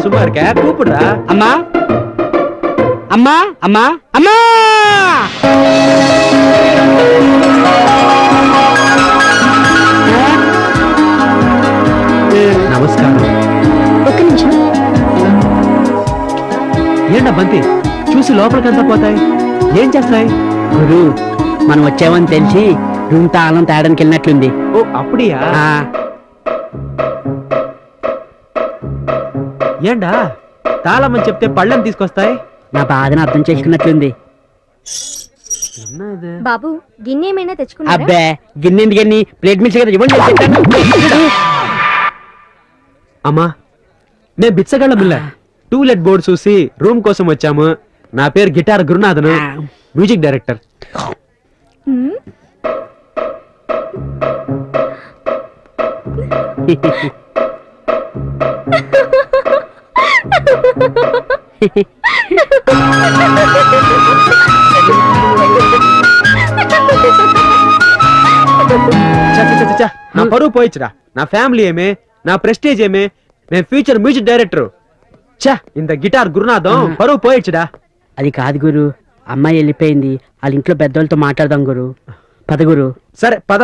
சும்மா இருக்க கூப்பிடுறா. அம்மா அம்மா அம்மா அம்மா. నమస్కారం. ఒక్క నిమిషం. ఏంటా బంతి చూసి లోపలికంతా పోతాయి, ఏం చేస్తాయి? గురు మనం వచ్చామని తెలిసి రూమ్ తాళం తేడానికి వెళ్ళినట్లుంది. ఓ అప్పుడియా? ఏంటా తాళమని చెప్తే పళ్ళని తీసుకొస్తాయి? నా బాధను అర్థం చేసుకున్నట్లుంది. బాబు గిన్నె ఏమైనా తెచ్చుకున్నా? అబ్బే గిన్నెందుకు గిన్ని ప్లేట్ మిల్స్ కదా ఇవ్వండి. అమ్మా నేను బిచ్చగళ్ళ మిల్ల టూలెట్ బోర్డు చూసి రూమ్ కోసం వచ్చాము. నా పేరు గిటార్ గురునాథన్, మ్యూజిక్ డైరెక్టర్. నా పరువు పోయిచ్చురా, నా ఫ్యామిలీ ఏమే, నా ప్రెస్టేజ్ ఏమే, నేను ఫ్యూచర్ మ్యూజిక్ డైరెక్టర్. చా ఇంత గిటార్ గురునాథం పరువు పోయిచ్చుడా. అది కాదు గురు, అమ్మాయి వెళ్ళిపోయింది, వాళ్ళ ఇంట్లో పెద్దవాళ్ళతో మాట్లాడదాం గురు. పద గురు. సరే పద.